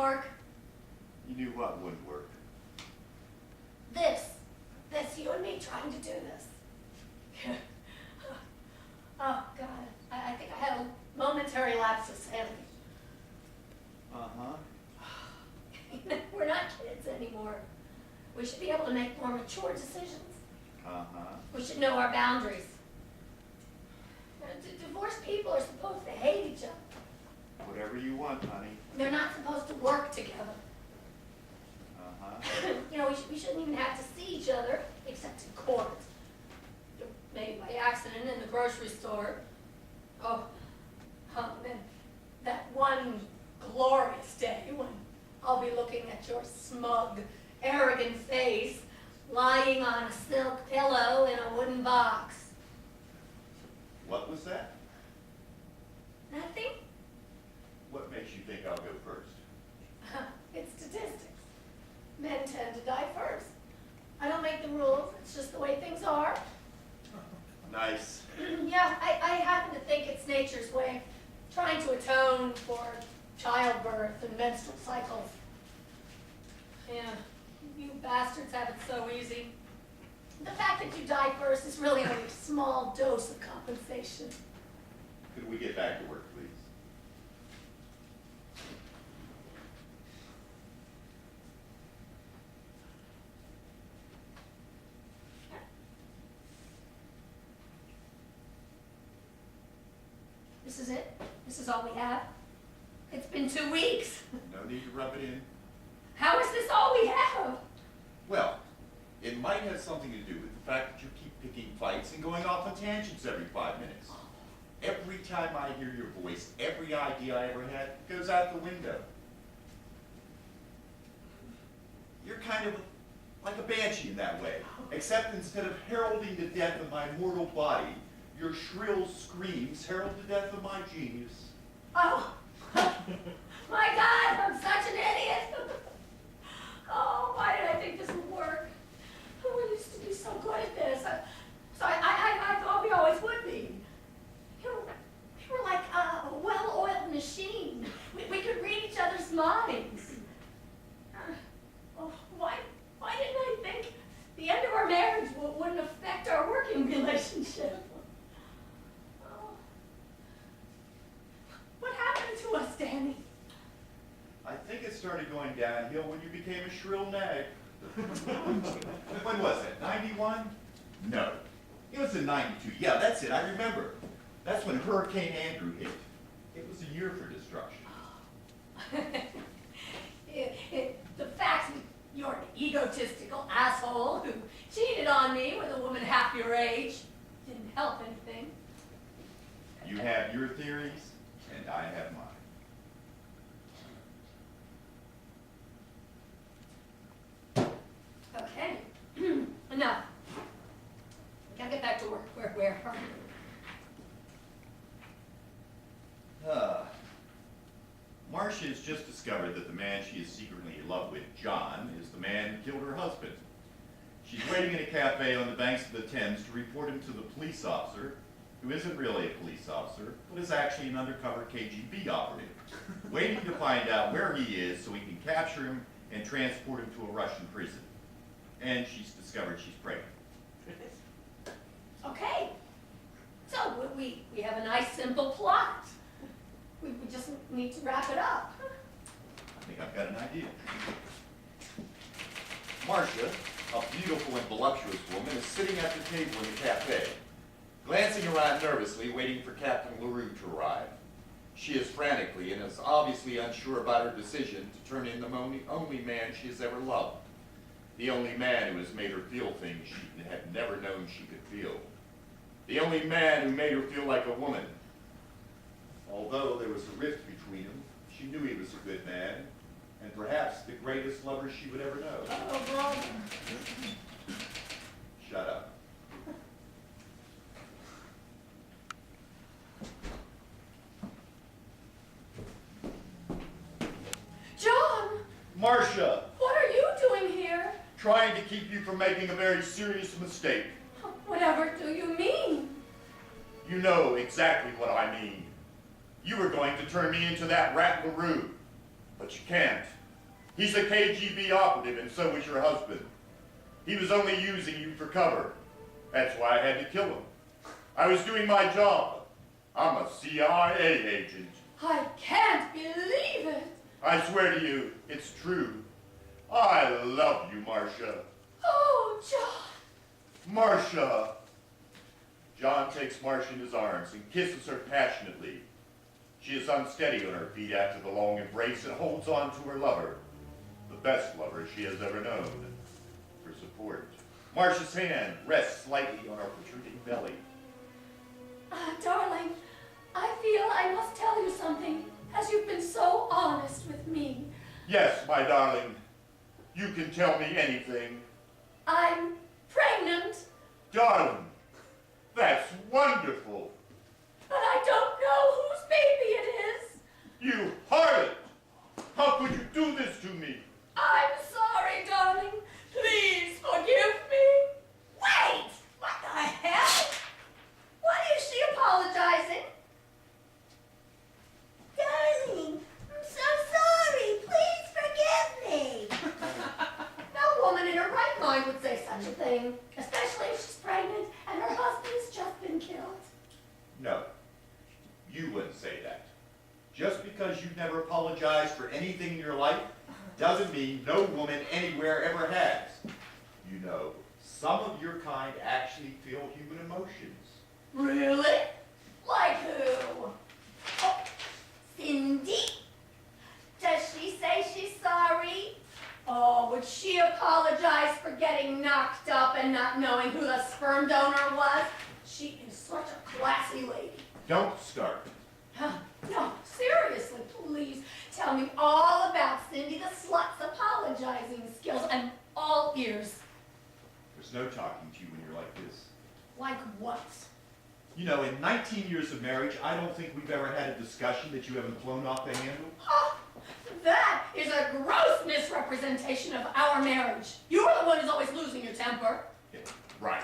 work. You knew what wouldn't work. This, you and me trying to do this. Oh, God, I think I had a momentary lapse of sanity. Uh-huh. We're not kids anymore. We should be able to make more mature decisions. Uh-huh. We should know our boundaries. Divorced people are supposed to hate each other. Whatever you want, honey. They're not supposed to work together. Uh-huh. You know, we shouldn't even have to see each other, except in court. Maybe by accident in the grocery store. Oh, man, that one glorious day when I'll be looking at your smug, arrogant face, lying on a silk pillow in a wooden box. What was that? Nothing? What makes you think I'll go first? It's statistics. Men tend to die first. I don't make the rules. It's just the way things are. Nice. Yeah, I happen to think it's nature's way of trying to atone for childbirth and menstrual cycles. Yeah, you bastards have it so easy. The fact that you die first is really only a small dose of compensation. Could we get back to work, please? This is it? This is all we have? It's been 2 weeks. No need to rub it in. How is this all we have? Well, it might have something to do with the fact that you keep picking fights and going off on tangents every 5 minutes. Every time I hear your voice, every idea I ever had goes out the window. You're kind of like a banshee in that way, except instead of heralding the death of my mortal body, your shrill screams herald the death of my genius. Oh, my God, I'm such an idiot. Oh, why did I think this would work? We used to be so good at this. I thought we always would be. We were like a well-oiled machine. We could read each other's minds. Oh, why didn't I think the end of our marriage wouldn't affect our working relationship? Oh. What happened to us, Danny? I think it started going downhill when you became a shrill nag. When was it? 91? No. It was in 92. Yeah, that's it. I remember. That's when Hurricane Andrew hit. It was a year for destruction. The fact that you're an egotistical asshole who cheated on me with a woman half your age didn't help anything. You have your theories, and I have mine. Okay, enough. Gotta get back to work. Where are you? Marcia has just discovered that the man she is secretly in love with, John, is the man who killed her husband. She's waiting in a cafe on the banks of the Thames to report him to the police officer, who isn't really a police officer, but is actually an undercover KGB operative, waiting to find out where he is so he can capture him and transport him to a Russian prison. And she's discovered she's pregnant. Okay, so we have a nice simple plot. We just need to wrap it up. I think I've got an idea. Marcia, a beautiful and voluptuous woman, is sitting at the table in the cafe, glancing around nervously, waiting for Captain LaRue to arrive. She is frantically and is obviously unsure about her decision to turn in the only man she has ever loved. The only man who has made her feel things she had never known she could feel. The only man who made her feel like a woman. Although there was a rift between them, she knew he was a good man, and perhaps the greatest lover she would ever know. Oh, brother. Shut up. John! Marcia! What are you doing here? Trying to keep you from making a very serious mistake. Whatever do you mean? You know exactly what I mean. You were going to turn me into that rat LaRue. But you can't. He's a KGB operative, and so was your husband. He was only using you for cover. That's why I had to kill him. I was doing my job. I'm a CIA agent. I can't believe it. I swear to you, it's true. I love you, Marcia. Oh, John. Marcia! John takes Marcia in his arms and kisses her passionately. She is unsteady on her feet after the long embrace and holds on to her lover, the best lover she has ever known, for support. Marcia's hand rests slightly on her protruding belly. Darling, I feel I must tell you something, as you've been so honest with me. Yes, my darling. You can tell me anything. I'm pregnant. Darling, that's wonderful. But I don't know whose baby it is. You harlot! How could you do this to me? I'm sorry, darling. Please forgive me. Wait! What the hell? Why is she apologizing? Darling, I'm so sorry. Please forgive me. No woman in her right mind would say such a thing, especially if she's pregnant and her husband's just been killed. No, you wouldn't say that. Just because you've never apologized for anything in your life doesn't mean no woman anywhere ever has. You know, some of your kind actually feel human emotions. Really? Like who? Oh, Cindy? Does she say she's sorry? Oh, would she apologize for getting knocked up and not knowing who the sperm donor was? She is such a classy lady. Don't start. No, seriously, please tell me all about Cindy the slut's apologizing skills. I'm all ears. There's no talking to you when you're like this. Like what? You know, in 19 years of marriage, I don't think we've ever had a discussion that you haven't blown off the handle. Oh, that is a gross misrepresentation of our marriage. You're the one who's always losing your temper. Yeah, right.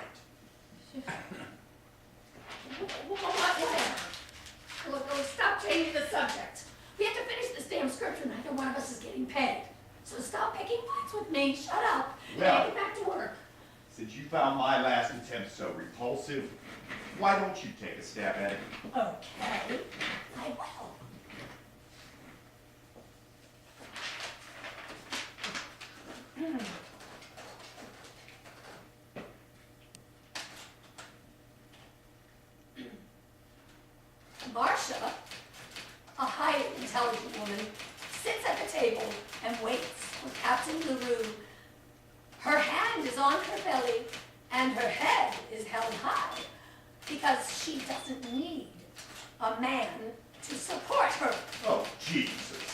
Whatever. Look, stop changing the subject. We have to finish this damn script or neither one of us is getting paid. So stop picking fights with me. Shut up. Well- And get back to work. Since you found my last attempt so repulsive, why don't you take a stab at it? Okay, I will. Marcia, a highly intelligent woman, sits at the table and waits for Captain LaRue. Her hand is on her belly and her head is held high because she doesn't need a man to support her. Oh, Jesus.